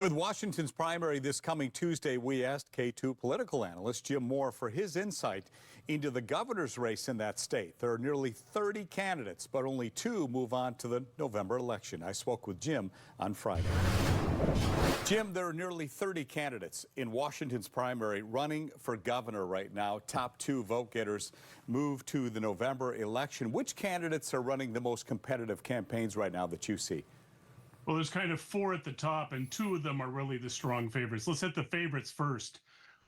With Washington's primary this coming Tuesday, we asked K2 political analyst Jim Moore for his insight into the governor's race in that state. There are nearly 30 candidates, but only 2 move on to the November election. I spoke with Jim on Friday. Jim, there are nearly 30 candidates in Washington's primary running for governor right now. Top 2 vote getters move to the November election. Which candidates are running the most competitive campaigns right now that you see? Well, there's kind of 4 at the top, and 2 of them are really the strong favorites. Let's hit the favorites first.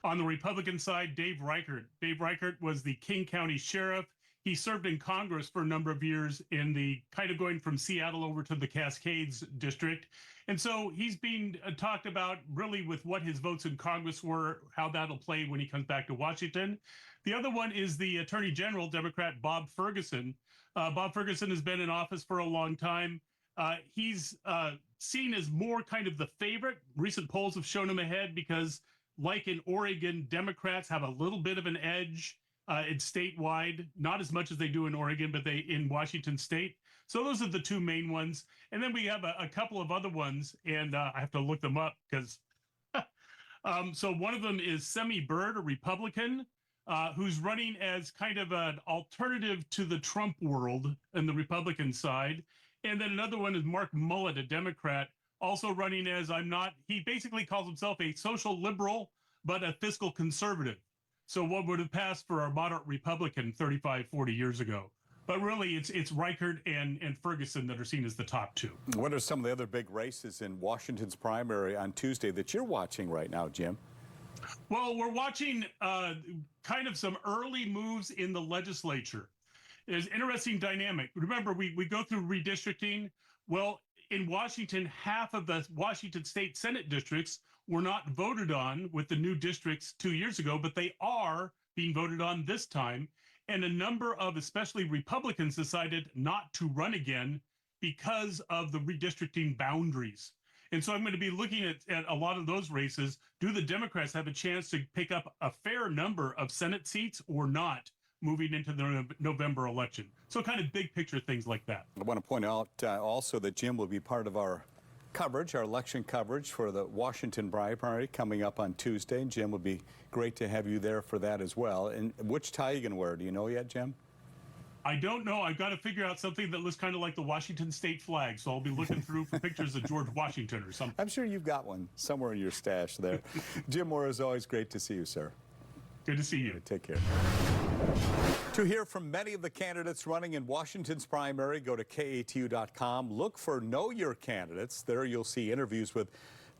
On the Republican side, Dave Reichert. Dave Reichert was the King County Sheriff. He served in Congress for a number of years in the kind of going from Seattle over to the Cascades district. And so he's being talked about really with what his votes in Congress were, how that'll play when he comes back to Washington. The other one is the Attorney General, Democrat Bob Ferguson. Bob Ferguson has been in office for a long time. He's seen as more kind of the favorite. Recent polls have shown him ahead because, like in Oregon, Democrats have a little bit of an edge. It's statewide, not as much as they do in Oregon, but they in Washington state. So those are the 2 main ones. And then we have a couple of other ones, and I have to look them up because so one of them is Semi Bird, a Republican, who's running as kind of an alternative to the Trump world in the Republican side. And then another one is Mark Mullet, a Democrat, also running as he basically calls himself a social liberal, but a fiscal conservative. So what would have passed for a moderate Republican 35, 40 years ago. But really, it's Reichert and Ferguson that are seen as the top 2. What are some of the other big races in Washington's primary on Tuesday that you're watching right now, Jim? Well, we're watching kind of some early moves in the legislature. There's an interesting dynamic. Remember, we go through redistricting. Well, in Washington, half of the Washington state Senate districts were not voted on with the new districts 2 years ago, but they are being voted on this time. And a number of, especially Republicans, decided not to run again because of the redistricting boundaries. And so I'm going to be looking at a lot of those races. Do the Democrats have a chance to pick up a fair number of Senate seats or not, moving into the November election? So kind of big picture things like that. I want to point out also that Jim will be part of our coverage, our election coverage for the Washington primary coming up on Tuesday. And Jim, would be great to have you there for that as well. And which tie are you going to wear? Do you know yet, Jim? I don't know. I've got to figure out something that looks kind of like the Washington state flag. So I'll be looking through for pictures of George Washington or something. I'm sure you've got one somewhere in your stash there. Jim Moore, is always great to see you, sir. Good to see you. Take care. To hear from many of the candidates running in Washington's primary, go to KATU.com. Look for Know Your Candidates. There you'll see interviews with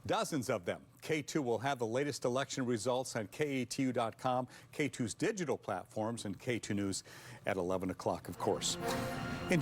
dozens of them. K2 will have the latest election results on KATU.com, K2's digital platforms, and K2 News at 11 o'clock, of course.